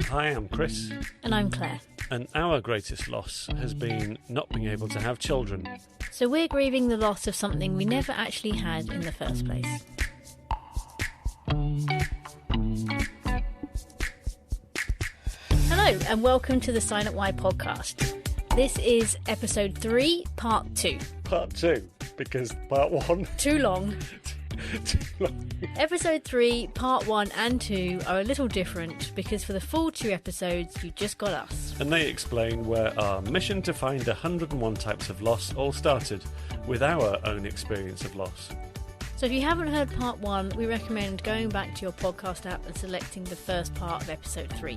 Hi, I'm Chris. And I'm Claire. And our greatest loss has been not being able to have children. So we're grieving the loss of something we never actually had in the first place. Hello, and welcome to the Silent Why podcast. This is episode 3, part 2. Part 2, because part 1... Too long. Too long. Episode 3, part 1 and 2 are a little different because for the full 2 episodes, you just got us. And they explain where our mission to find 101 types of loss all started, with our own experience of loss. So if you haven't heard part 1, we recommend going back to your podcast app and selecting the first part of episode 3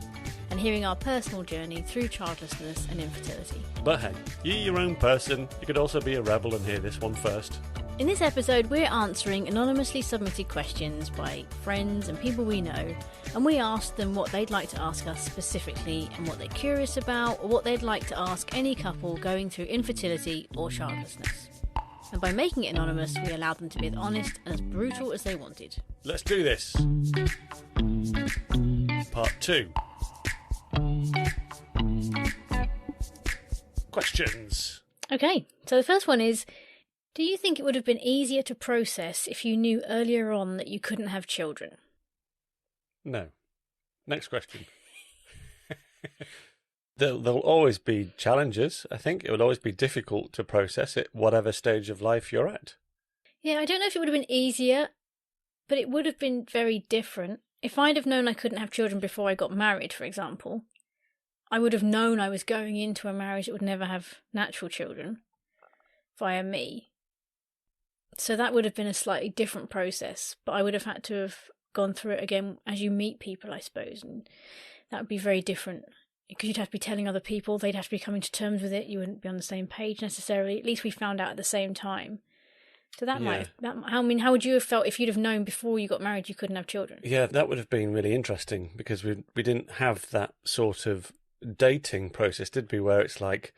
and hearing our personal journey through childlessness and infertility. But hey, you're your own person. You could also be a rebel and hear this one first. In this episode, we're answering anonymously submitted questions by friends and people we know, and we asked them what they'd like to ask us specifically and what they're curious about, or what they'd like to ask any couple going through infertility or childlessness. And by making it anonymous, we allowed them to be as honest and as brutal as they wanted. Let's do this. Part 2. Questions. Okay, so the first one is, do you think it would have been easier to process if you knew earlier on that you couldn't have children? No. Next question. There'll always be challenges. I think it will always be difficult to process it, whatever stage of life you're at. Yeah, I don't know if it would have been easier, but it would have been very different. If I'd have known I couldn't have children before I got married, for example, I would have known I was going into a marriage that would never have natural children via me. So that would have been a slightly different process, but I would have had to have gone through it again as you meet people, I suppose, and that would be very different. Because you'd have to be telling other people, they'd have to be coming to terms with it, you wouldn't be on the same page necessarily. At least we found out at the same time. So that might have, how would you have felt if you'd have known before you got married you couldn't have children? Yeah, that would have been really interesting because we didn't have that sort of dating process, did we, where it's like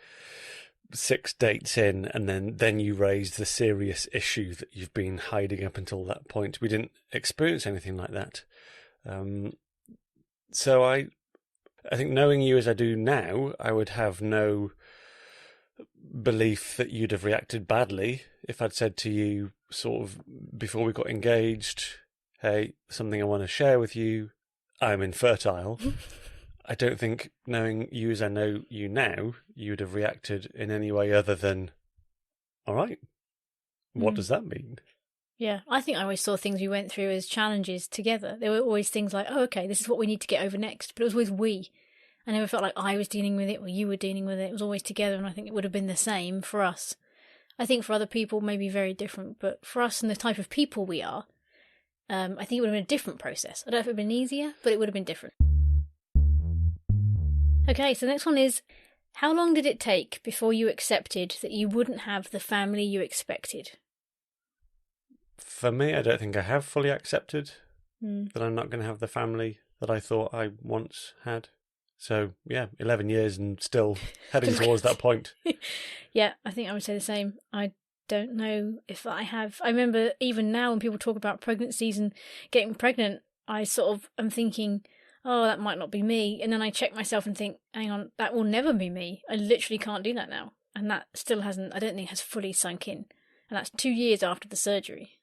6 dates in and then you raise the serious issue that you've been hiding up until that point. We didn't experience anything like that. So I think knowing you as I do now, I would have no belief that you'd have reacted badly if I'd said to you sort of before we got engaged, hey, something I want to share with you, I'm infertile. I don't think, knowing you as I know you now, you would have reacted in any way other than, all right, what does that mean? Yeah, I think I always saw things we went through as challenges together. There were always things like, oh, okay, this is what we need to get over next. But it was always we. I never felt like I was dealing with it or you were dealing with it. It was always together, and I think it would have been the same for us. I think for other people, maybe very different. But for us and the type of people we are, I think it would have been a different process. I don't know if it would have been easier, but it would have been different. Okay, so the next one is, how long did it take before you accepted that you wouldn't have the family you expected? For me, I don't think I have fully accepted that I'm not going to have the family that I thought I once had. So, yeah, 11 years and still heading towards that point. Yeah, I think I would say the same. I don't know if I have. I remember even now when people talk about pregnancies and getting pregnant, I sort of am thinking, oh, that might not be me. And then I check myself and think, hang on, that will never be me. I literally can't do that now. And that still hasn't, I don't think has fully sunk in. And that's 2 years after the surgery.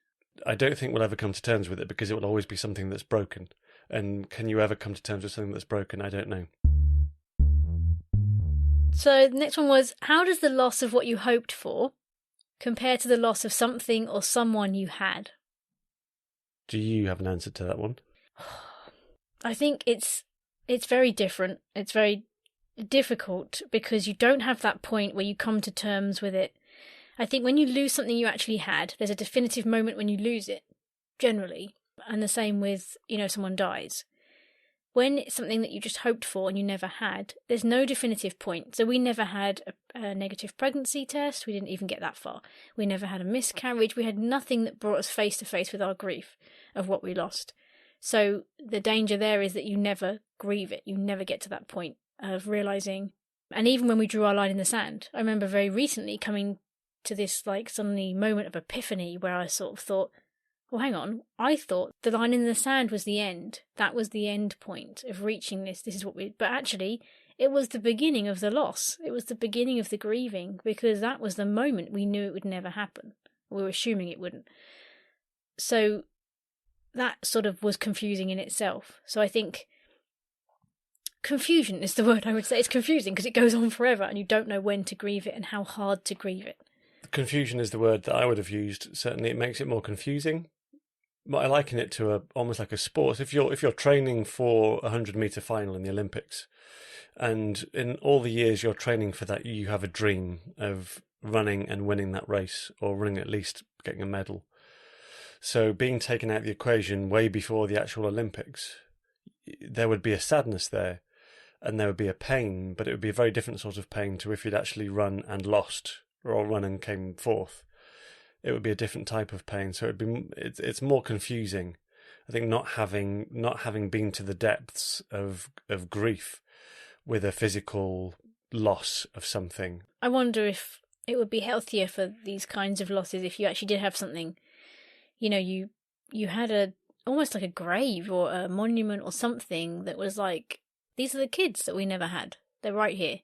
I don't think we'll ever come to terms with it because it will always be something that's broken. And can you ever come to terms with something that's broken? I don't know. So the next one was, how does the loss of what you hoped for compare to the loss of something or someone you had? Do you have an answer to that one? I think it's very different. It's very difficult because you don't have that point where you come to terms with it. I think when you lose something you actually had, there's a definitive moment when you lose it, generally. And the same with, someone dies. When it's something that you just hoped for and you never had, there's no definitive point. So we never had a negative pregnancy test. We didn't even get that far. We never had a miscarriage. We had nothing that brought us face to face with our grief of what we lost. So the danger there is that you never grieve it. You never get to that point of realising. And even when we drew our line in the sand, I remember very recently coming to this suddenly moment of epiphany where I sort of thought, well, hang on, I thought the line in the sand was the end. That was the end point of reaching this. This is what we... But actually, it was the beginning of the loss. It was the beginning of the grieving, because that was the moment we knew it would never happen. We were assuming it wouldn't. So that sort of was confusing in itself. So I think confusion is the word I would say. It's confusing because it goes on forever and you don't know when to grieve it and how hard to grieve it. Confusion is the word that I would have used. Certainly it makes it more confusing. But I liken it to almost like a sport. If you're training for a 100-meter final in the Olympics, and in all the years you're training for that, you have a dream of running and winning that race, or running at least getting a medal. So being taken out of the equation way before the actual Olympics, there would be a sadness there, and there would be a pain, but it would be a very different sort of pain to if you'd actually run and lost, or run and came fourth. It would be a different type of pain. So it's more confusing. I think not having been to the depths of grief with a physical loss of something. I wonder if it would be healthier for these kinds of losses if you actually did have something, you had almost like a grave or a monument or something that was like, these are the kids that we never had. They're right here.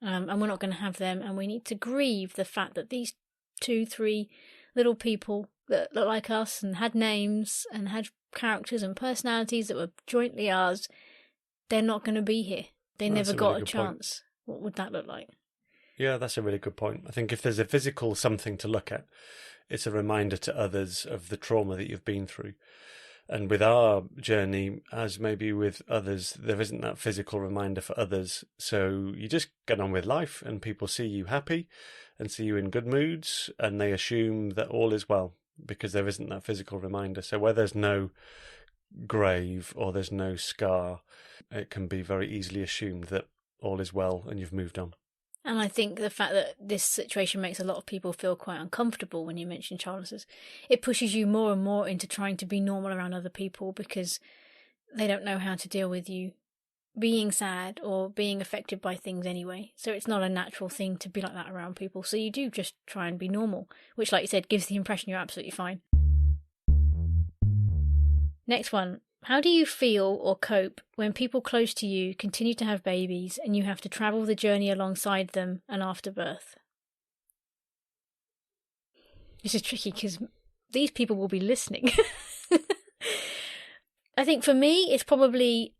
And we're not going to have them. And we need to grieve the fact that these 2-3 little people that look like us and had names and had characters and personalities that were jointly ours, they're not going to be here. They never got a chance. What would that look like? Yeah, that's a really good point. I think if there's a physical something to look at, it's a reminder to others of the trauma that you've been through. And with our journey, as maybe with others, there isn't that physical reminder for others. So you just get on with life and people see you happy and see you in good moods and they assume that all is well because there isn't that physical reminder. So where there's no grave or there's no scar, it can be very easily assumed that all is well and you've moved on. And I think the fact that this situation makes a lot of people feel quite uncomfortable when you mention childlessness, it pushes you more and more into trying to be normal around other people because they don't know how to deal with you being sad or being affected by things anyway. So it's not a natural thing to be like that around people. So you do just try and be normal, which, like you said, gives the impression you're absolutely fine. Next one. How do you feel or cope when people close to you continue to have babies and you have to travel the journey alongside them and after birth? This is tricky because these people will be listening. I think for me, it's probably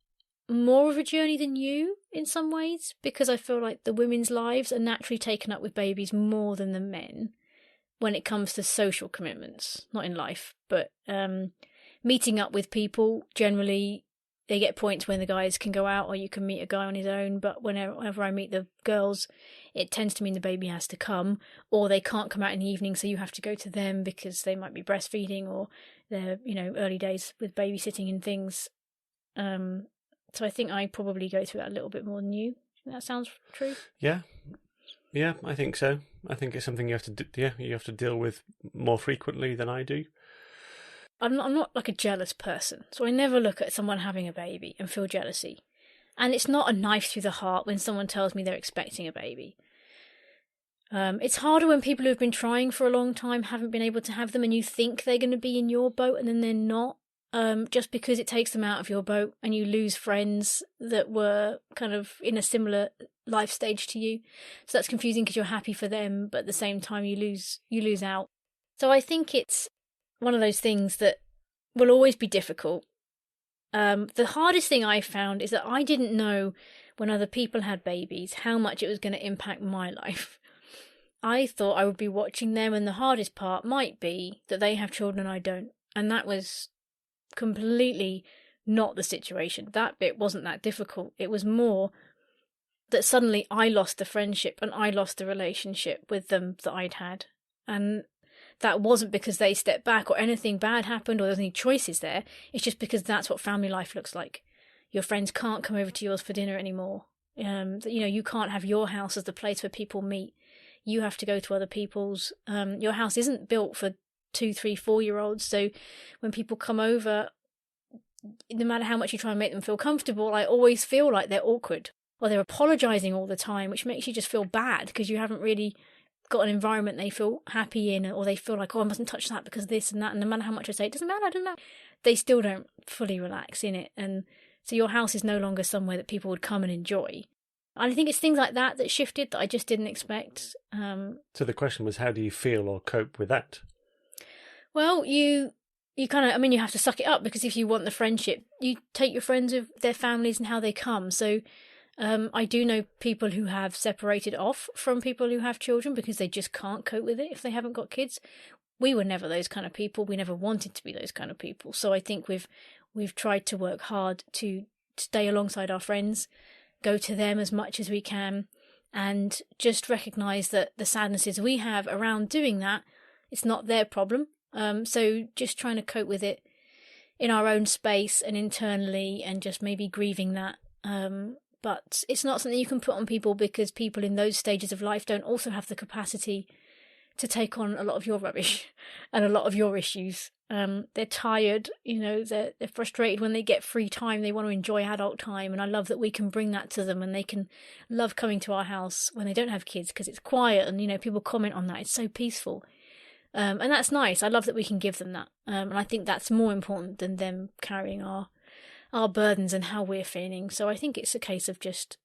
more of a journey than you in some ways because I feel like the women's lives are naturally taken up with babies more than the men when it comes to social commitments, not in life, but meeting up with people, generally they get points when the guys can go out or you can meet a guy on his own, but whenever I meet the girls, it tends to mean the baby has to come or they can't come out in the evening, so you have to go to them because they might be breastfeeding or they're, early days with babysitting and things. So I think I probably go through that a little bit more than you. That sounds true? Yeah, I think so. I think it's something you have to deal with more frequently than I do. I'm not like a jealous person, so I never look at someone having a baby and feel jealousy. And it's not a knife through the heart when someone tells me they're expecting a baby. It's harder when people who have been trying for a long time haven't been able to have them and you think they're going to be in your boat and then they're not, just because it takes them out of your boat and you lose friends that were kind of in a similar life stage to you. So that's confusing because you're happy for them, but at the same time you lose out. So I think it's one of those things that will always be difficult. The hardest thing I found is that I didn't know when other people had babies how much it was going to impact my life. I thought I would be watching them and the hardest part might be that they have children and I don't. And that was completely not the situation. That bit wasn't that difficult. It was more that suddenly I lost the friendship and I lost the relationship with them that I'd had. And that wasn't because they stepped back or anything bad happened or there's any choices there. It's just because that's what family life looks like. Your friends can't come over to yours for dinner anymore. You can't have your house as the place where people meet. You have to go to other people's. Your house isn't built for 2, 3, 4-year-olds. So when people come over, no matter how much you try and make them feel comfortable, I always feel like they're awkward or they're apologising all the time, which makes you just feel bad because you haven't really got an environment they feel happy in, or they feel like, oh, I mustn't touch that because this and that, and no matter how much I say, it doesn't matter, I don't know, they still don't fully relax in it. And so your house is no longer somewhere that people would come and enjoy. And I think it's things like that that shifted that I just didn't expect. So the question was, how do you feel or cope with that? Well, you kind of, I mean, you have to suck it up, because if you want the friendship, you take your friends with their families and how they come. So I do know people who have separated off from people who have children because they just can't cope with it if they haven't got kids. We were never those kind of people. We never wanted to be those kind of people. So I think we've tried to work hard to stay alongside our friends, go to them as much as we can, and just recognise that the sadnesses we have around doing that, it's not their problem. So just trying to cope with it in our own space and internally, and just maybe grieving that. But it's not something you can put on people, because people in those stages of life don't also have the capacity to take on a lot of your rubbish and a lot of your issues. They're tired, they're frustrated when they get free time. They want to enjoy adult time, and I love that we can bring that to them, and they can love coming to our house when they don't have kids because it's quiet, and people comment on that. It's so peaceful. And that's nice. I love that we can give them that. And I think that's more important than them carrying our burdens and how we're feeling. So I think it's a case of just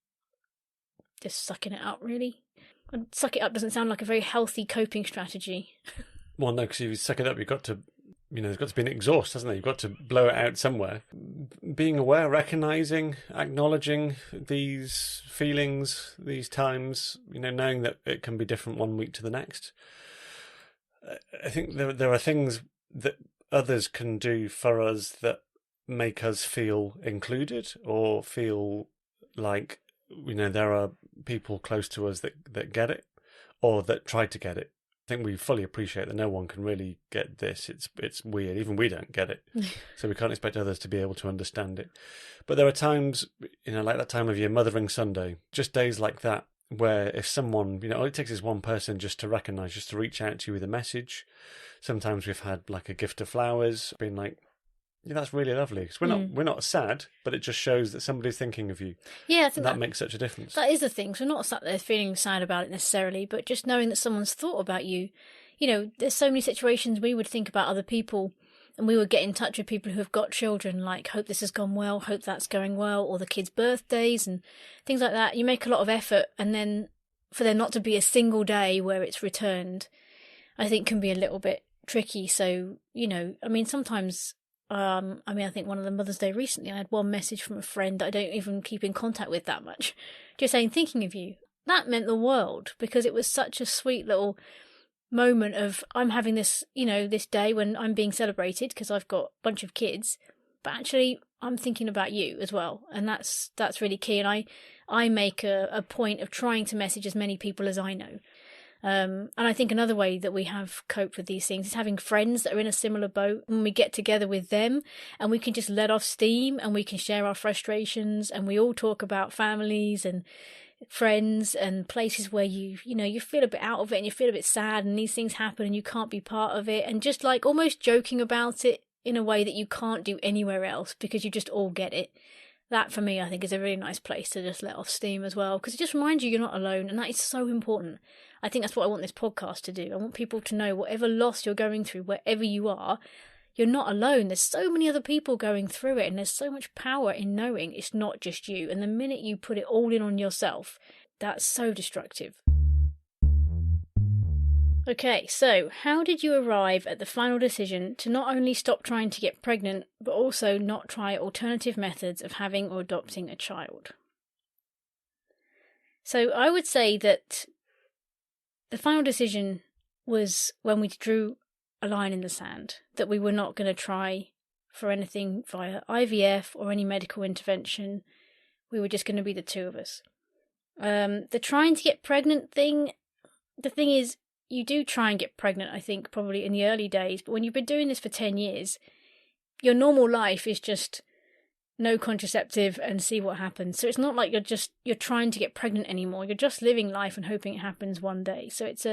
sucking it up, really. And suck it up doesn't sound like a very healthy coping strategy. Well, no, because if you suck it up, you've got to, there's got to be an exhaust, hasn't there? You've got to blow it out somewhere. Being aware, recognising, acknowledging these feelings, these times, knowing that it can be different one week to the next. I think there are things that others can do for us that make us feel included, or feel like there are people close to us that get it, or that try to get it. I think we fully appreciate that no one can really get this. It's weird. Even we don't get it. So we can't expect others to be able to understand it. But there are times, like that time of year, Mothering Sunday, just days like that, where if someone, all it takes is one person just to recognise, just to reach out to you with a message. Sometimes we've had like a gift of flowers, been like, yeah, that's really lovely. Because we're not sad, but it just shows that somebody's thinking of you. Yeah, I think that makes such a difference. That is the thing. So we're not sat there feeling sad about it necessarily, but just knowing that someone's thought about you. There's so many situations we would think about other people, and we would get in touch with people who have got children, like, hope this has gone well, hope that's going well, or the kids' birthdays and things like that. You make a lot of effort, and then for there not to be a single day where it's returned, I think can be a little bit tricky. So, sometimes... I think one of the Mother's Day recently, I had one message from a friend that I don't even keep in contact with that much, just saying, thinking of you. That meant the world, because it was such a sweet little moment of, I'm having this, this day when I'm being celebrated because I've got a bunch of kids, but actually I'm thinking about you as well. And that's really key. And I make a point of trying to message as many people as I know. And I think another way that we have coped with these things is having friends that are in a similar boat, and we get together with them and we can just let off steam, and we can share our frustrations, and we all talk about families and friends and places where you feel a bit out of it and you feel a bit sad, and these things happen and you can't be part of it, and just like almost joking about it in a way that you can't do anywhere else because you just all get it. That for me, I think, is a really nice place to just let off steam as well, because it just reminds you you're not alone, and that is so important. I think that's what I want this podcast to do. I want people to know whatever loss you're going through, wherever you are, you're not alone. There's so many other people going through it, and there's so much power in knowing it's not just you. And the minute you put it all in on yourself, that's so destructive. Okay, so how did you arrive at the final decision to not only stop trying to get pregnant, but also not try alternative methods of having or adopting a child? So I would say that the final decision was when we drew a line in the sand, that we were not going to try for anything via IVF or any medical intervention. We were just going to be the two of us. The trying to get pregnant thing, the thing is, you do try and get pregnant, I think, probably in the early days, but when you've been doing this for 10 years, your normal life is just no contraceptive and see what happens. So it's not like you're trying to get pregnant anymore. You're just living life and hoping it happens one day. So it's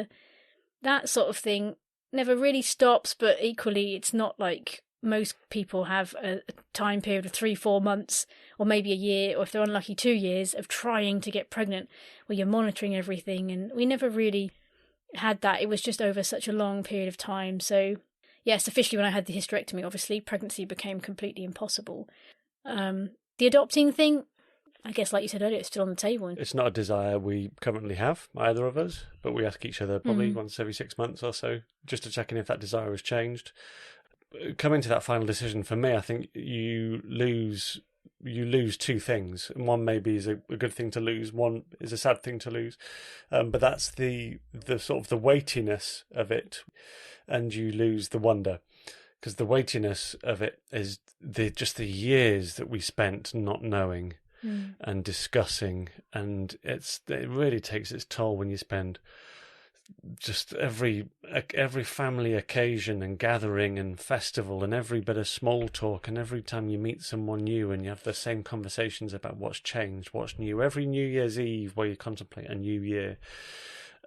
that sort of thing never really stops, but equally it's not like most people have a time period of 3-4 months, or maybe a year, or if they're unlucky 2 years, of trying to get pregnant, where you're monitoring everything. And we never really had that, it was just over such a long period of time. So yes, officially when I had the hysterectomy, obviously pregnancy became completely impossible. The adopting thing, I guess, like you said earlier, it's still on the table. It's not a desire we currently have, either of us, but we ask each other probably once every 6 months or so, just to check in if that desire has changed. Coming to that final decision, for me, I think you lose two things. And one maybe is a good thing to lose, one is a sad thing to lose. But that's the sort of the weightiness of it, and you lose the wonder. Because the weightiness of it is just the years that we spent not knowing and discussing, and it really takes its toll when you spend just every family occasion and gathering and festival and every bit of small talk, and every time you meet someone new and you have the same conversations about what's changed, what's new, every New Year's Eve where you contemplate a new year.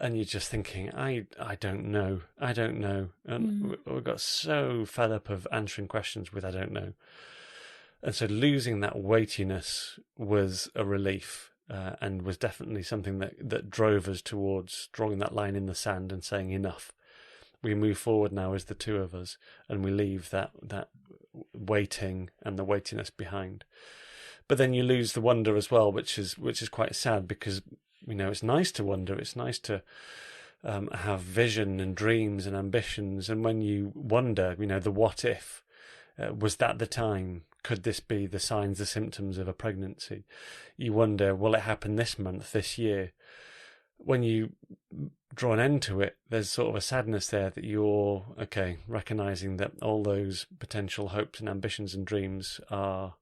And you're just thinking, I don't know. And we got so fed up of answering questions with I don't know. And so losing that weightiness was a relief, and was definitely something that drove us towards drawing that line in the sand and saying enough. We move forward now as the two of us, and we leave that waiting and the weightiness behind. But then you lose the wonder as well, which is quite sad, because it's nice to wonder. It's nice to have vision and dreams and ambitions. And when you wonder, the what if, was that the time? Could this be the signs, the symptoms of a pregnancy? You wonder, will it happen this month, this year? When you draw an end to it, there's sort of a sadness there that you're, recognising that all those potential hopes and ambitions and dreams are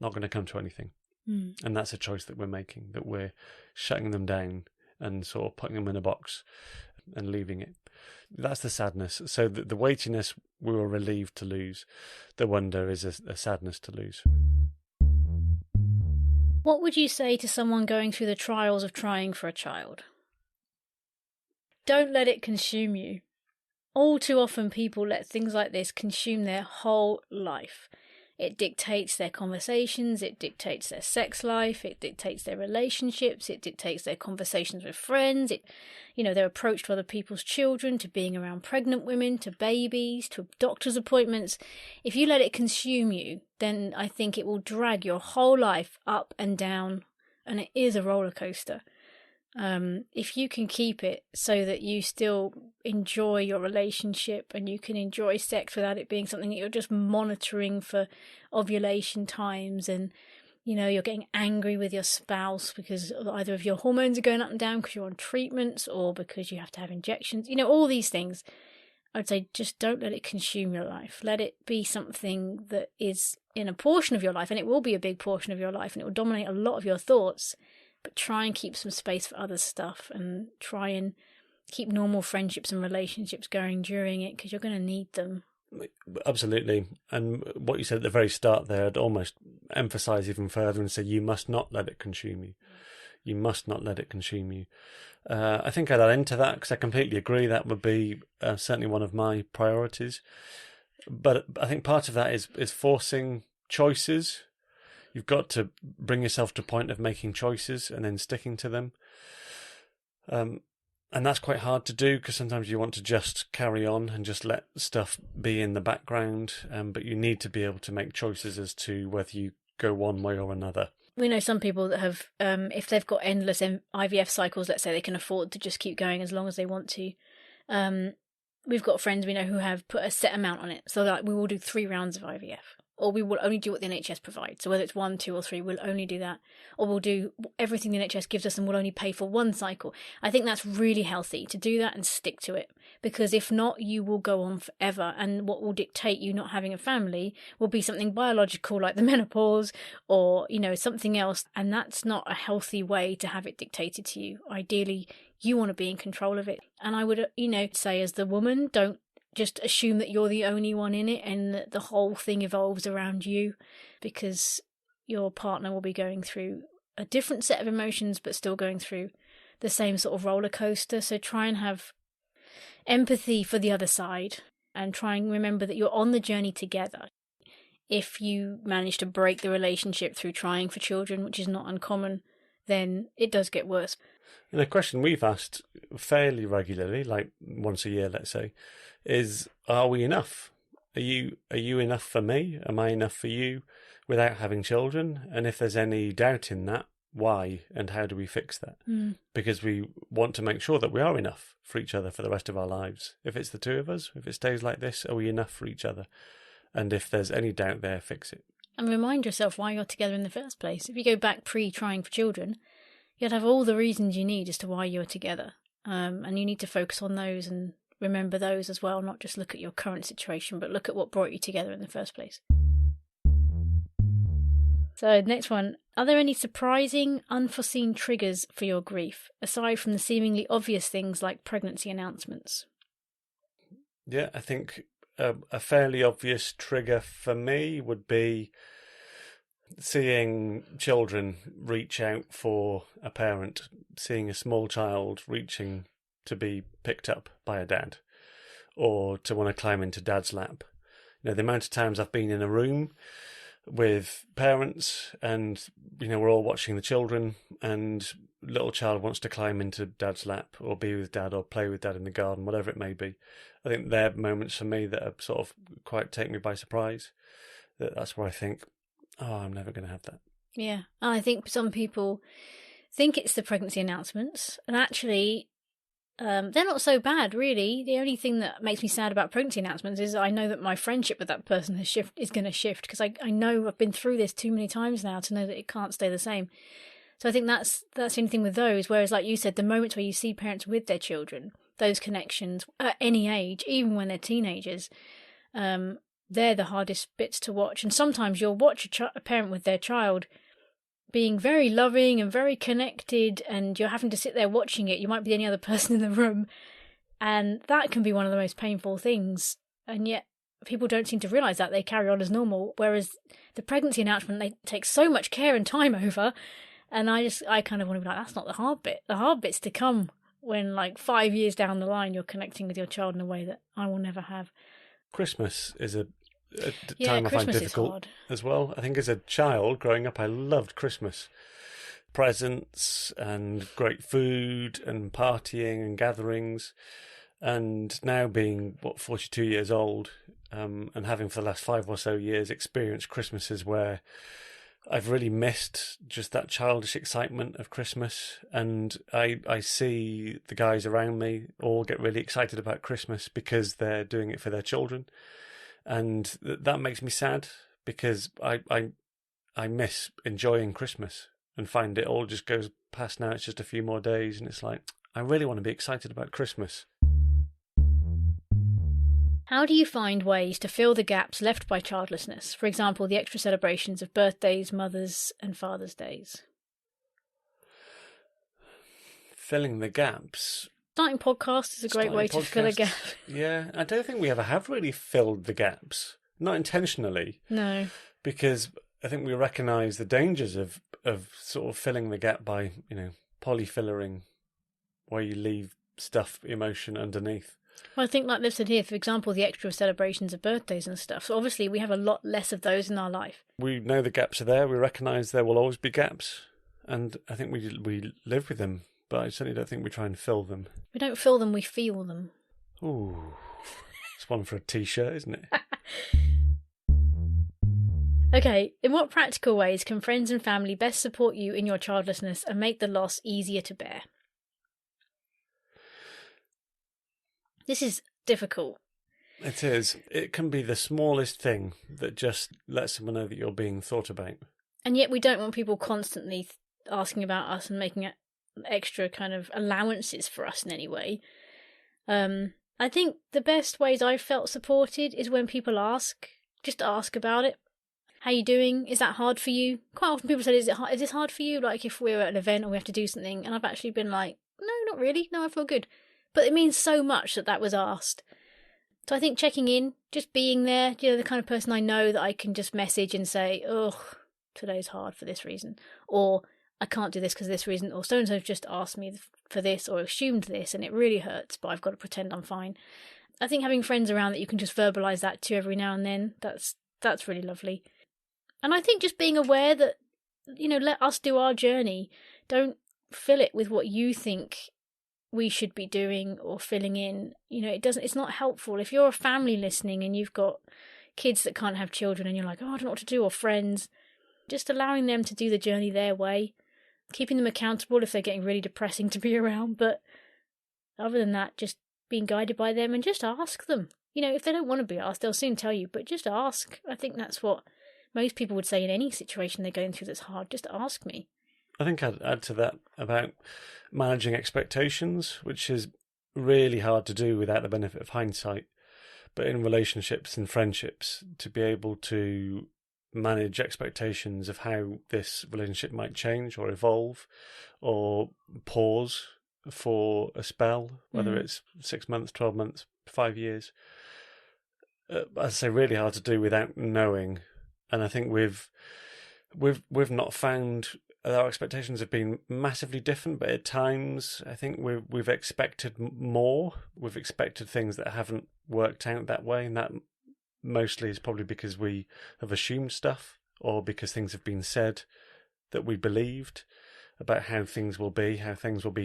not going to come to anything. And that's a choice that we're making, that we're shutting them down and sort of putting them in a box and leaving it. That's the sadness. So the weightiness we were relieved to lose. The wonder is a sadness to lose. What would you say to someone going through the trials of trying for a child? Don't let it consume you. All too often people let things like this consume their whole life. It dictates their conversations, it dictates their sex life, it dictates their relationships, it dictates their conversations with friends, their approach to other people's children, to being around pregnant women, to babies, to doctor's appointments. If you let it consume you, then I think it will drag your whole life up and down, and it is a roller coaster. If you can keep it so that you still enjoy your relationship and you can enjoy sex without it being something that you're just monitoring for ovulation times, and you're getting angry with your spouse because either of your hormones are going up and down because you're on treatments or because you have to have injections, all these things, I'd say just don't let it consume your life. Let it be something that is in a portion of your life, and it will be a big portion of your life, and it will dominate a lot of your thoughts. But try and keep some space for other stuff, and try and keep normal friendships and relationships going during it, because you're going to need them. Absolutely. And what you said at the very start there, I'd almost emphasise even further and say you must not let it consume you. You must not let it consume you. I think I'd add into that, because I completely agree that would be certainly one of my priorities. But I think part of that is forcing choices. You've got to bring yourself to a point of making choices and then sticking to them. And that's quite hard to do, because sometimes you want to just carry on and just let stuff be in the background. But you need to be able to make choices as to whether you go one way or another. We know some people that have, if they've got endless IVF cycles, let's say, they can afford to just keep going as long as they want to. We've got friends we know who have put a set amount on it. So like, we will do 3 rounds of IVF. Or we will only do what the NHS provides. So whether it's 1, 2 or 3, we'll only do that. Or we'll do everything the NHS gives us and we'll only pay for 1 cycle. I think that's really healthy to do that and stick to it. Because if not, you will go on forever. And what will dictate you not having a family will be something biological like the menopause or, something else. And that's not a healthy way to have it dictated to you. Ideally, you want to be in control of it. And I would, say as the woman, don't just assume that you're the only one in it and that the whole thing evolves around you, because your partner will be going through a different set of emotions but still going through the same sort of roller coaster. So try and have empathy for the other side and try and remember that you're on the journey together. If you manage to break the relationship through trying for children, which is not uncommon, then it does get worse. And a question we've asked fairly regularly, like once a year, let's say, is, are we enough? Are you enough for me? Am I enough for you without having children? And if there's any doubt in that, why and how do we fix that? Because we want to make sure that we are enough for each other for the rest of our lives. If it's the two of us, if it stays like this, are we enough for each other? And if there's any doubt there, fix it. And remind yourself why you're together in the first place. If you go back pre-trying for children, you'd have all the reasons you need as to why you're together. And you need to focus on those and remember those as well, not just look at your current situation, but look at what brought you together in the first place. So, next one. Are there any surprising, unforeseen triggers for your grief, aside from the seemingly obvious things like pregnancy announcements? Yeah, I think a fairly obvious trigger for me would be seeing children reach out for a parent, seeing a small child reaching to be picked up by a dad or to want to climb into dad's lap. You know, the amount of times I've been in a room with parents and, you know, we're all watching the children and little child wants to climb into dad's lap or be with dad or play with dad in the garden, whatever it may be. I think they're moments for me that are sort of quite take me by surprise. That's where I think, oh, I'm never going to have that. Yeah. And I think some people think it's the pregnancy announcements, and actually they're not so bad, really. The only thing that makes me sad about pregnancy announcements is I know that my friendship with that person is going to shift, because I know I've been through this too many times now to know that it can't stay the same. So I think that's the only thing with those. Whereas, like you said, the moments where you see parents with their children, those connections at any age, even when they're teenagers, they're the hardest bits to watch. And sometimes you'll watch a parent with their child being very loving and very connected, and you're having to sit there watching it. You might be the only other person in the room, and that can be one of the most painful things. And yet people don't seem to realise that. They carry on as normal, whereas the pregnancy announcement they take so much care and time over, and I kind of want to be like, that's not the hard bit. The hard bit's to come when, like, 5 years down the line, you're connecting with your child in a way that I will never have. Christmas is a time I find difficult as well. I think as a child growing up, I loved Christmas. Presents and great food and partying and gatherings. And now being, 42 years old, and having for the last 5 or so years experienced Christmases where I've really missed just that childish excitement of Christmas. And I see the guys around me all get really excited about Christmas because they're doing it for their children. And that makes me sad, because I miss enjoying Christmas and find it all just goes past now. It's just a few more days, and it's like, I really want to be excited about Christmas. How do you find ways to fill the gaps left by childlessness? For example, the extra celebrations of birthdays, Mother's and Father's Days. Filling the gaps. Starting podcasts is a great way to fill a gap. Yeah, I don't think we ever have really filled the gaps. Not intentionally. No. Because I think we recognise the dangers of sort of filling the gap by, polyfillering, where you leave stuff, emotion underneath. Well, I think, like they've said here, for example, the extra celebrations of birthdays and stuff. So obviously we have a lot less of those in our life. We know the gaps are there. We recognise there will always be gaps. And I think we live with them. But I certainly don't think we try and fill them. We don't fill them, we feel them. Ooh. It's one for a t-shirt, isn't it? Okay, in what practical ways can friends and family best support you in your childlessness and make the loss easier to bear? This is difficult. It is. It can be the smallest thing that just lets someone know that you're being thought about. And yet we don't want people constantly asking about us and making it extra kind of allowances for us in any way. I think the best ways I've felt supported is when people just ask about it. How you doing? Is that hard for you? Quite often people say, is this hard for you? Like if we're at an event or we have to do something, and I've actually been like, no, not really. No, I feel good. But it means so much that was asked. So I think checking in, just being there, the kind of person I know that I can just message and say, oh, today's hard for this reason. Or I can't do this because of this reason, or so-and-so just asked me for this or assumed this and it really hurts, but I've got to pretend I'm fine. I think having friends around that you can just verbalise that to every now and then, that's really lovely. And I think just being aware that, let us do our journey Don't fill it with what you think we should be doing or filling in. It's not helpful. If you're a family listening and you've got kids that can't have children and you're like, oh, I don't know what to do, or friends, just allowing them to do the journey their way, keeping them accountable if they're getting really depressing to be around. But other than that, just being guided by them and just ask them. If they don't want to be asked, they'll soon tell you, but just ask. I think that's what most people would say in any situation they're going through that's hard. Just ask me. I think I'd add to that about managing expectations, which is really hard to do without the benefit of hindsight. But in relationships and friendships, to be able to manage expectations of how this relationship might change or evolve or pause for a spell, whether it's 6 months, 12 months, 5 years. As I say, really hard to do without knowing. And I think we've not found our expectations have been massively different, but at times I think we've expected more. We've expected things that haven't worked out that way, and that mostly is probably because we have assumed stuff, or because things have been said that we believed about how things will be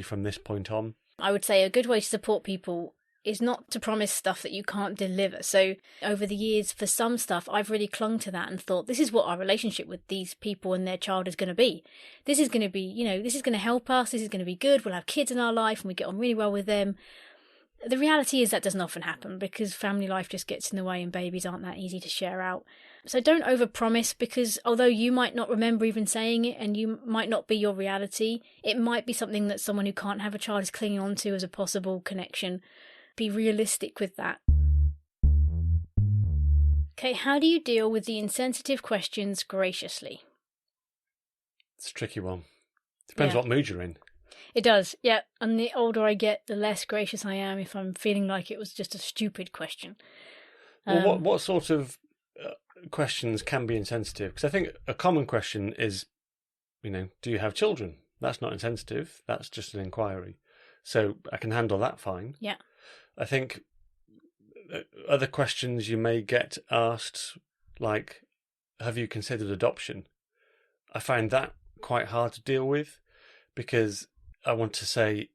from this point on. I would say a good way to support people is not to promise stuff that you can't deliver. So over the years, for some stuff, I've really clung to that and thought, this is what our relationship with these people and their child is going to be. This is going to be, this is going to help us. This is going to be good. We'll have kids in our life and we get on really well with them. The reality is that doesn't often happen because family life just gets in the way and babies aren't that easy to share out. So don't overpromise, because although you might not remember even saying it and you might not be your reality, it might be something that someone who can't have a child is clinging on to as a possible connection. Be realistic with that. Okay, how do you deal with the insensitive questions graciously? It's a tricky one. Depends what mood you're in. It does, yeah. And the older I get, the less gracious I am if I'm feeling like it was just a stupid question. Well, what sort of questions can be insensitive? Because I think a common question is, do you have children? That's not insensitive. That's just an inquiry. So I can handle that fine. Yeah. I think other questions you may get asked, like, have you considered adoption? I find that quite hard to deal with, because I want to say,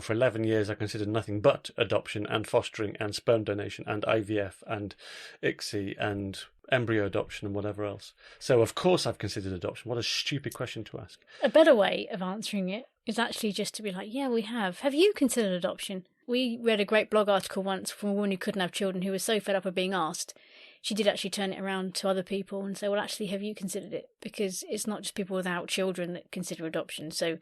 for 11 years I considered nothing but adoption and fostering and sperm donation and IVF and ICSI and embryo adoption and whatever else. So of course I've considered adoption. What a stupid question to ask. A better way of answering it is actually just to be like, yeah, we have. Have you considered adoption? We read a great blog article once from a woman who couldn't have children, who was so fed up of being asked. She did actually turn it around to other people and say, well, actually, have you considered it? Because it's not just people without children that consider adoption. So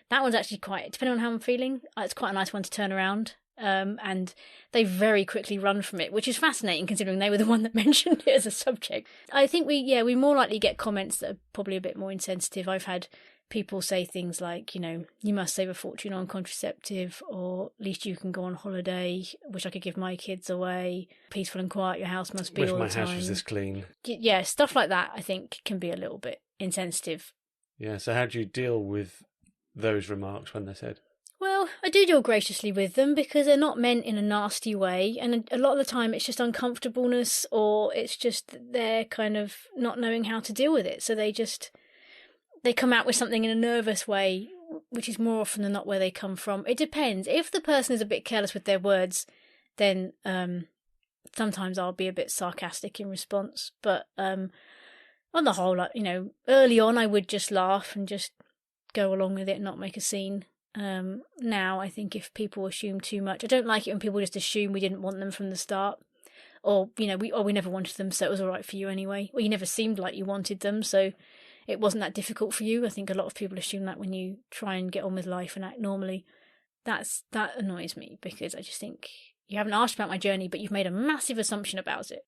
that one's actually quite, depending on how I'm feeling, it's quite a nice one to turn around. And they very quickly run from it, which is fascinating considering they were the one that mentioned it as a subject. I think we more likely get comments that are probably a bit more insensitive. I've had people say things like, you must save a fortune on contraceptive, or at least you can go on holiday. Wish I could give my kids away. Peaceful and quiet, your house must be all the time. Wish my house was this clean. Yeah, stuff like that I think can be a little bit insensitive. Yeah, so how do you deal with those remarks when they're said? Well, I do deal graciously with them because they're not meant in a nasty way, and a lot of the time it's just uncomfortableness, or it's just they're kind of not knowing how to deal with it, so they come out with something in a nervous way, which is more often than not where they come from. It depends. If the person is a bit careless with their words, then sometimes I'll be a bit sarcastic in response. But on the whole, early on I would just laugh and just go along with it and not make a scene. Now I think if people assume too much, I don't like it when people just assume we didn't want them from the start. Or, we never wanted them, so it was all right for you anyway. Or you never seemed like you wanted them, so it wasn't that difficult for you. I think a lot of people assume that when you try and get on with life and act normally. That annoys me, because I just think you haven't asked about my journey, but you've made a massive assumption about it.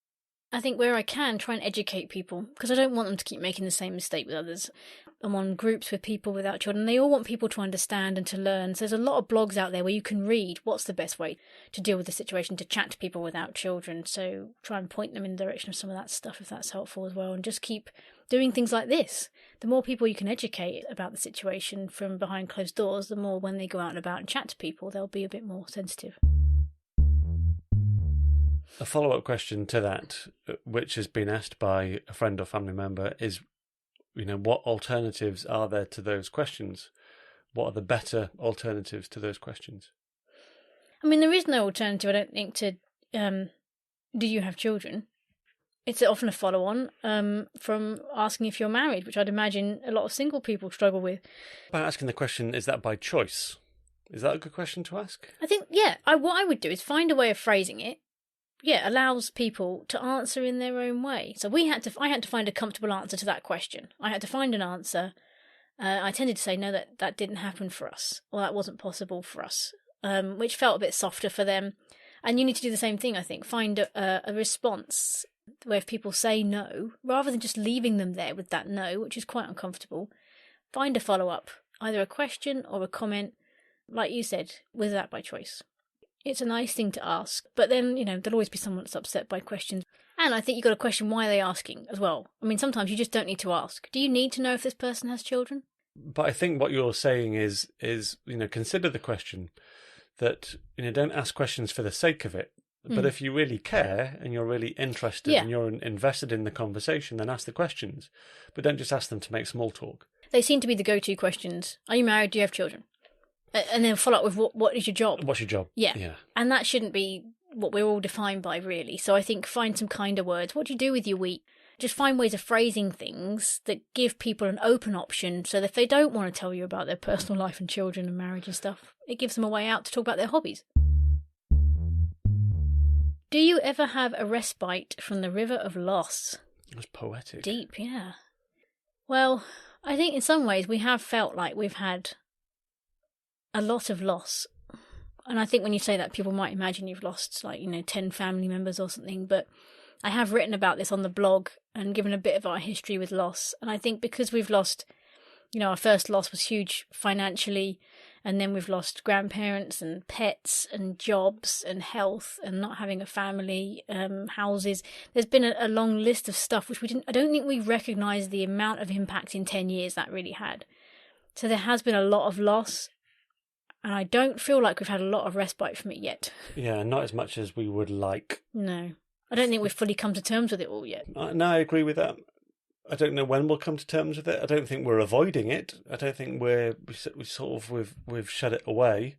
I think where I can, try and educate people, because I don't want them to keep making the same mistake with others. I'm on groups with people without children. They all want people to understand and to learn. So there's a lot of blogs out there where you can read what's the best way to deal with the situation, to chat to people without children. So try and point them in the direction of some of that stuff if that's helpful as well. And just keep doing things like this. The more people you can educate about the situation from behind closed doors, the more when they go out and about and chat to people, they'll be a bit more sensitive. A follow-up question to that, which has been asked by a friend or family member, is, what alternatives are there to those questions? what are the better alternatives to those questions? I mean, there is no alternative, I don't think, to do you have children? It's often a follow-on from asking if you're married, which I'd imagine a lot of single people struggle with. By asking the question, is that by choice? Is that a good question to ask? I think, yeah, what I would do is find a way of phrasing it. Yeah, allows people to answer in their own way. So I had to find a comfortable answer to that question. I had to find an answer. I tended to say, no, that didn't happen for us, or that wasn't possible for us, which felt a bit softer for them. And you need to do the same thing, I think. Find a response where if people say no, rather than just leaving them there with that no, which is quite uncomfortable, find a follow-up, either a question or a comment, like you said, was that by choice? It's a nice thing to ask, but then, there'll always be someone that's upset by questions. And I think you've got to question why are they asking as well. I mean, sometimes you just don't need to ask. Do you need to know if this person has children? But I think what you're saying is consider the question, that, don't ask questions for the sake of it. But if you really care and you're really interested and you're invested in the conversation, then ask the questions. But don't just ask them to make small talk. They seem to be the go-to questions. Are you married? Do you have children? And then follow up with what is your job? What's your job? Yeah. And that shouldn't be what we're all defined by, really. So I think find some kinder words. What do you do with your week? Just find ways of phrasing things that give people an open option, so that if they don't want to tell you about their personal life and children and marriage and stuff, it gives them a way out to talk about their hobbies. Do you ever have a respite from the river of loss? That's poetic. Deep, yeah. Well, I think in some ways we have felt like we've had a lot of loss. And I think when you say that, people might imagine you've lost 10 family members or something. But I have written about this on the blog and given a bit of our history with loss. And I think because we've lost, our first loss was huge financially. And then we've lost grandparents and pets and jobs and health and not having a family, houses. There's been a long list of stuff which I don't think we recognised the amount of impact in 10 years that really had. So there has been a lot of loss. And I don't feel like we've had a lot of respite from it yet. Yeah, not as much as we would like. No. I don't think we've fully come to terms with it all yet. No, I agree with that. I don't know when we'll come to terms with it. I don't think we're avoiding it. I don't think we've shut it away.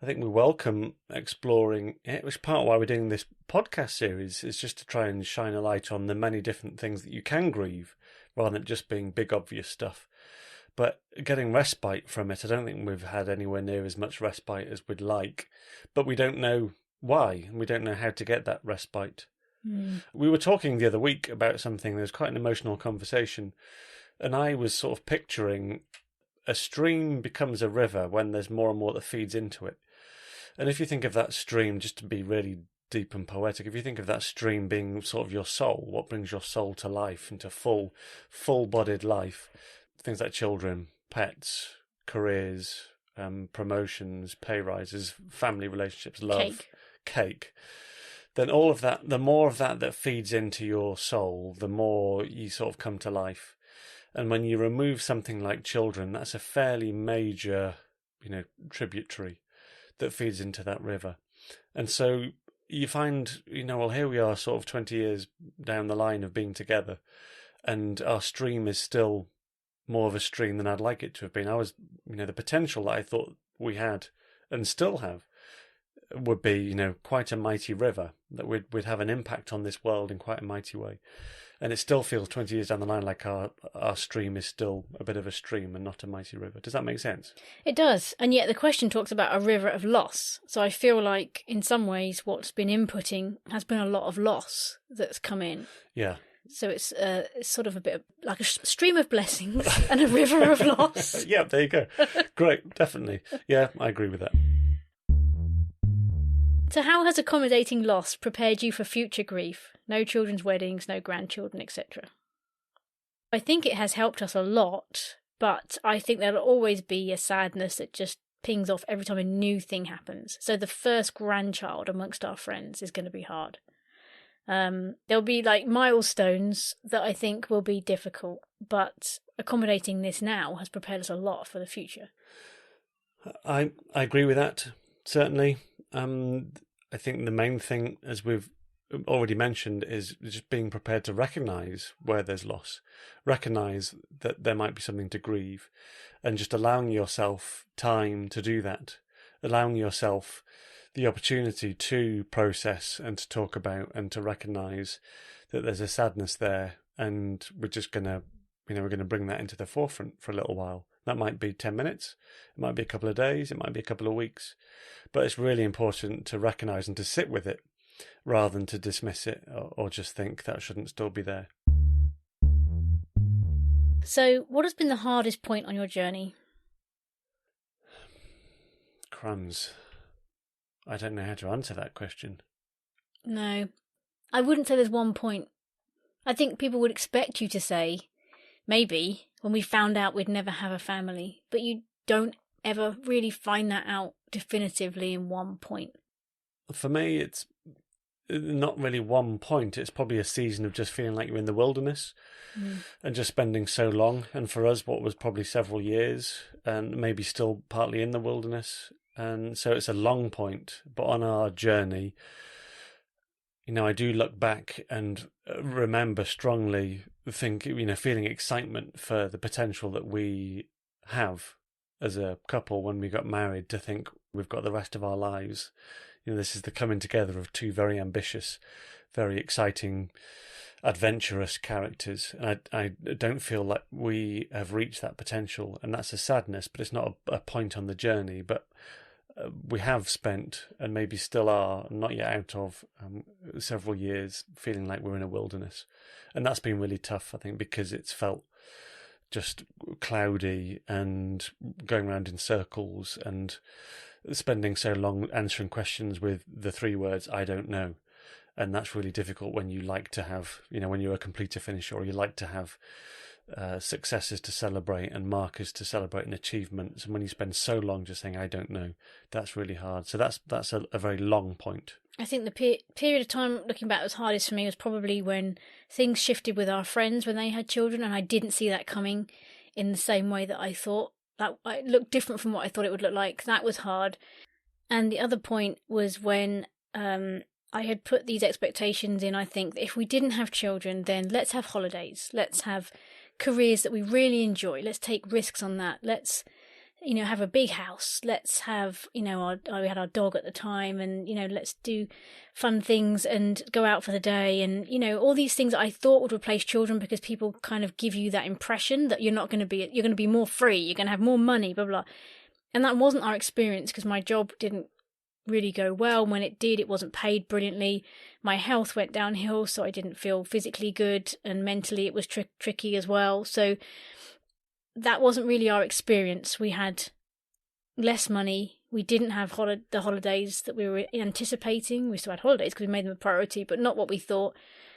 I think we welcome exploring it, which is part of why we're doing this podcast series, is just to try and shine a light on the many different things that you can grieve, rather than just being big obvious stuff. But getting respite from it, I don't think we've had anywhere near as much respite as we'd like. But we don't know why, and we don't know how to get that respite. We were talking the other week about something. There was quite an emotional conversation, and I was sort of picturing a stream becomes a river when there's more and more that feeds into it. And if you think of that stream, just to be really deep and poetic, if you think of that stream being sort of your soul, what brings your soul to life, into full-bodied life, things like children, pets, careers, promotions, pay rises, family relationships, love, cake. Then all of that, the more of that feeds into your soul, the more you sort of come to life. And when you remove something like children, that's a fairly major, tributary that feeds into that river. And so you find, well, here we are sort of 20 years down the line of being together, and our stream is still more of a stream than I'd like it to have been. The potential that I thought we had and still have would be, quite a mighty river, that we'd have an impact on this world in quite a mighty way. And it still feels 20 years down the line like our stream is still a bit of a stream and not a mighty river. Does that make sense? It does. And yet the question talks about a river of loss. So I feel like in some ways what's been inputting has been a lot of loss that's come in. Yeah. So it's sort of a bit like a stream of blessings and a river of loss. Yeah, there you go. Great, definitely. Yeah, I agree with that. So how has accommodating loss prepared you for future grief? No children's weddings, no grandchildren, etc. I think it has helped us a lot, but I think there'll always be a sadness that just pings off every time a new thing happens. So the first grandchild amongst our friends is going to be hard. There'll be milestones that I think will be difficult, but accommodating this now has prepared us a lot for the future. I agree with that, certainly. I think the main thing, as we've already mentioned is just being prepared to recognise where there's loss, recognise that there might be something to grieve, and just allowing yourself time to do that, allowing yourself the opportunity to process and to talk about and to recognise that there's a sadness there, and we're just gonna, we're gonna bring that into the forefront for a little while. That might be 10 minutes, it might be a couple of days, it might be a couple of weeks, but it's really important to recognise and to sit with it rather than to dismiss it or just think that shouldn't still be there. So, what has been the hardest point on your journey? Crumbs. I don't know how to answer that question. No, I wouldn't say there's one point. I think people would expect you to say, maybe, when we found out we'd never have a family, but you don't ever really find that out definitively in one point. For me, it's not really one point. It's probably a season of just feeling like you're in the wilderness and just spending so long. And for us, what was probably several years and maybe still partly in the wilderness. And so it's a long point. But on our journey, I do look back and remember strongly, feeling excitement for the potential that we have as a couple when we got married, to think we've got the rest of our lives. This is the coming together of two very ambitious, very exciting, adventurous characters. And I don't feel like we have reached that potential. And that's a sadness, but it's not a point on the journey. But we have spent, and maybe still are, not yet out of, several years feeling like we're in a wilderness. And that's been really tough, I think, because it's felt just cloudy and going around in circles and spending so long answering questions with the three words, I don't know. And that's really difficult when you like to have, when you're a completer finisher, or you like to have successes to celebrate and markers to celebrate and achievements. And when you spend so long just saying, I don't know, that's really hard. So that's a very long point. I think the period of time looking back that was hardest for me was probably when things shifted with our friends when they had children, and I didn't see that coming in the same way that I thought. That it looked different from what I thought it would look like. That was hard. And the other point was when I had put these expectations in. I think that if we didn't have children, then let's have holidays. Let's have careers that we really enjoy. Let's take risks on that. Let's, have a big house. Let's have, we had our dog at the time, and, let's do fun things and go out for the day. And, all these things that I thought would replace children, because people kind of give you that impression that you're going to be more free, you're going to have more money, blah, blah. And that wasn't our experience, because my job didn't really go well. When it did, it wasn't paid brilliantly. My health went downhill, so I didn't feel physically good, and mentally it was tricky as well. So that wasn't really our experience. We had less money. We didn't have the holidays that we were anticipating. We still had holidays because we made them a priority, but not what we thought.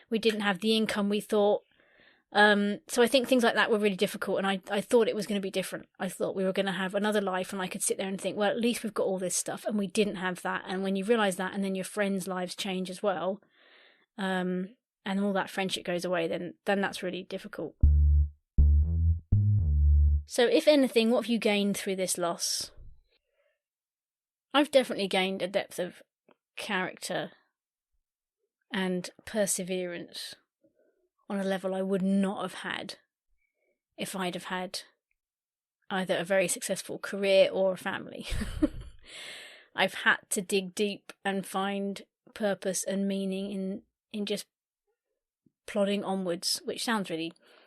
We didn't have the income we thought. So I think things like that were really difficult, and I thought it was going to be different. I thought we were going to have another life, and I could sit there and think, well, at least we've got all this stuff, and we didn't have that. And when you realise that, and then your friends' lives change as well, and all that friendship goes away, then that's really difficult. So if anything, what have you gained through this loss? I've definitely gained a depth of character and perseverance on a level I would not have had if I'd have had either a very successful career or a family. I've had to dig deep and find purpose and meaning in just plodding onwards, which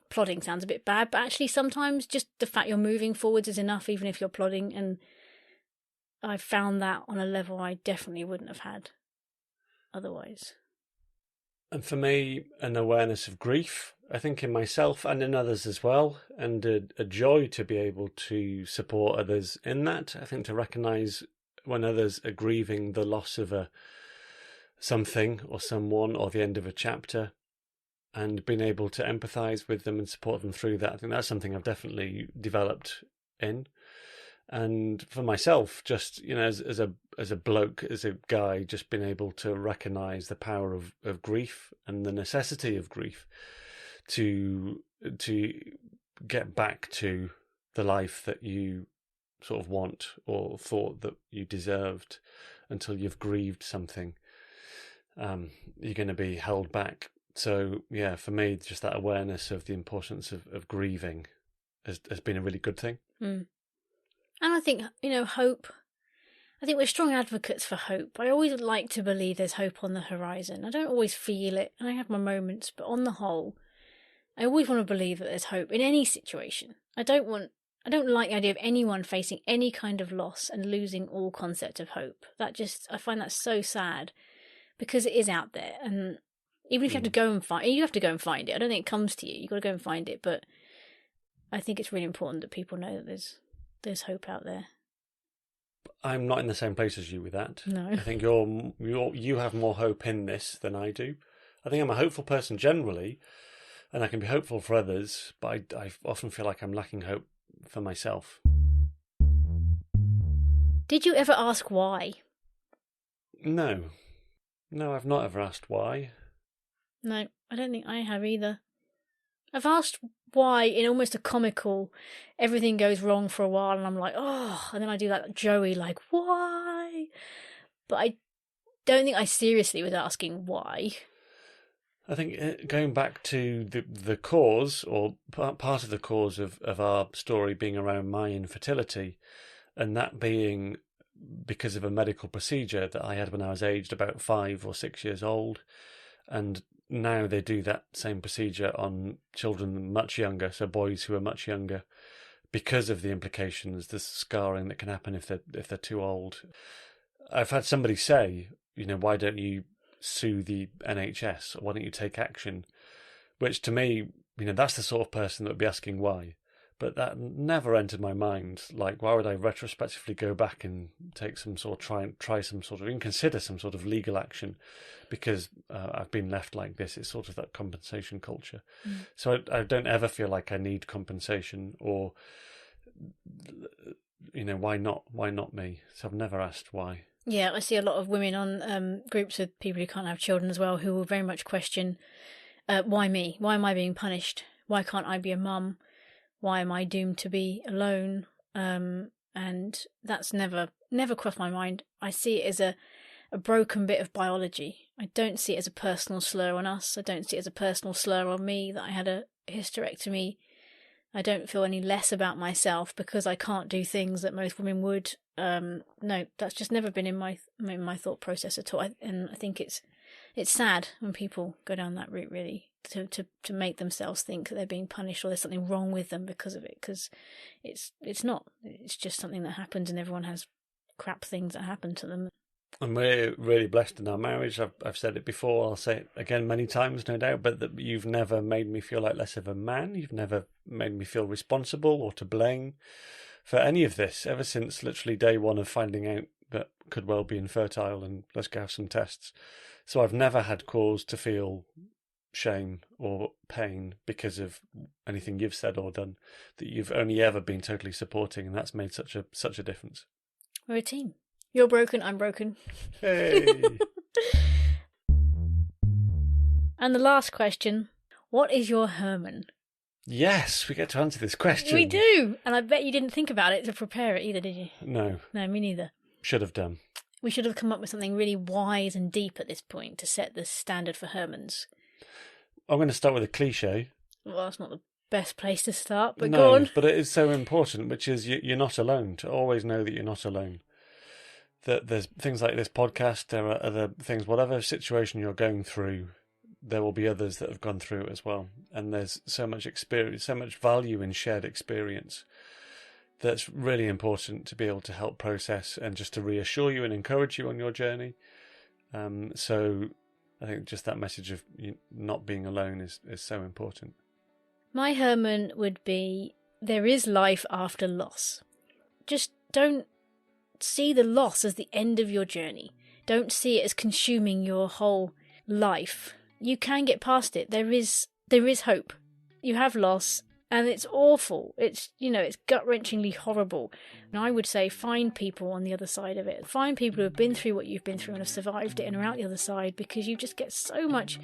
plodding sounds a bit bad, but actually sometimes just the fact you're moving forwards is enough, even if you're plodding. And I found that on a level I definitely wouldn't have had otherwise. And for me, an awareness of grief, I think, in myself and in others as well, and a joy to be able to support others in that. I think to recognise when others are grieving the loss of something or someone, or the end of a chapter, and being able to empathise with them and support them through that. I think that's something I've definitely developed in. And for myself, just, as a bloke, as a guy, just being able to recognise the power of grief and the necessity of grief to get back to the life that you sort of want or thought that you deserved until you've grieved something. you're going to be held back. So yeah, for me, just that awareness of the importance of grieving has been a really good thing. And I think, hope. I think we're strong advocates for hope. I always like to believe there's hope on the horizon. I don't always feel it, and I have my moments, but on the whole, I always want to believe that there's hope in any situation. I don't like the idea of anyone facing any kind of loss and losing all concept of hope. I find that so sad, because it is out there, and even if you have to go and find it. I don't think it comes to you. You've got to go and find it, but I think it's really important that people know that there's hope out there. I'm not in the same place as you with that. No. I think you have more hope in this than I do. I think I'm a hopeful person generally, and I can be hopeful for others, but I often feel like I'm lacking hope for myself. Did you ever ask why? No, I've not ever asked why. No, I don't think I have either. I've asked why in almost a comical, everything goes wrong for a while and I'm like, oh, and then I do like Joey, like, why? But I don't think I seriously was asking why. I think going back to the cause, or part of the cause of our story being around my infertility, and that being because of a medical procedure that I had when I was aged about 5 or 6 years old, and now they do that same procedure on children much younger, so boys who are much younger, because of the implications, the scarring that can happen if they're too old. I've had somebody say, why don't you sue the NHS? Why don't you take action? Which to me, that's the sort of person that would be asking why. But that never entered my mind. Like, why would I retrospectively go back and take some sort of try some sort of, even consider some sort of legal action because I've been left like this? It's sort of that compensation culture. So I don't ever feel like I need compensation, or, why not? Why not me? So I've never asked why. Yeah, I see a lot of women on groups with people who can't have children as well, who will very much question, why me? Why am I being punished? Why can't I be a mum? Why am I doomed to be alone? And that's never crossed my mind. I see it as a broken bit of biology. I don't see it as a personal slur on us. I don't see it as a personal slur on me that I had a hysterectomy. I don't feel any less about myself because I can't do things that most women would. No, that's just never been in my thought process at all. And I think it's sad when people go down that route, really, to make themselves think that they're being punished or there's something wrong with them because of it, because it's not. It's just something that happens, and everyone has crap things that happen to them. And we're really blessed in our marriage. I've said it before, I'll say it again many times, no doubt, but that you've never made me feel like less of a man. You've never made me feel responsible or to blame for any of this, ever since literally day one of finding out that could well be infertile and let's go have some tests. So I've never had cause to feel shame or pain because of anything you've said or done, that you've only ever been totally supporting, and that's made such a difference. We're a team. You're broken, I'm broken. Hey! And the last question, what is your Herman? Yes, we get to answer this question. We do! And I bet you didn't think about it to prepare it either, did you? No. No, me neither. Should have done. We should have come up with something really wise and deep at this point to set the standard for Hermans. I'm going to start with a cliche. Well, that's not the best place to start, but no, go on. But it is so important, which is you're not alone, to always know that you're not alone. That there's things like this podcast, there are other things, whatever situation you're going through, there will be others that have gone through it as well. And there's so much experience, so much value in shared experience that's really important to be able to help process and just to reassure you and encourage you on your journey. So I think just that message of you not being alone is so important. My Herman would be, there is life after loss. Just don't see the loss as the end of your journey. Don't see it as consuming your whole life. You can get past it. There is hope. You have loss, and it's awful. It's gut-wrenchingly horrible. And I would say find people on the other side of it. Find people who have been through what you've been through and have survived it and are out the other side, because you just get so much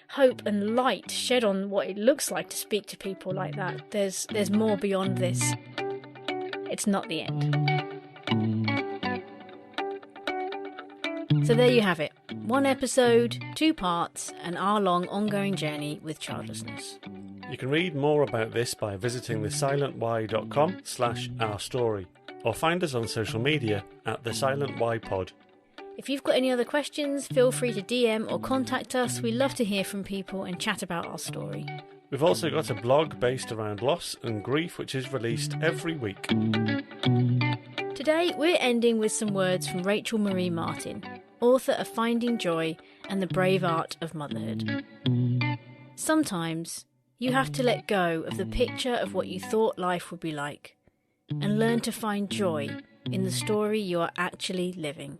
hope and light shed on what it looks like to speak to people like that. There's more beyond this. It's not the end. So there you have it. 1 episode, 2 parts, an hour-long ongoing journey with childlessness. You can read more about this by visiting thesilentwhy.com/ourstory, or find us on social media at The Silent Why Pod. If you've got any other questions, feel free to DM or contact us. We love to hear from people and chat about our story. We've also got a blog based around loss and grief, which is released every week. Today, we're ending with some words from Rachel Marie Martin, author of Finding Joy and the Brave Art of Motherhood. Sometimes, you have to let go of the picture of what you thought life would be like and learn to find joy in the story you are actually living.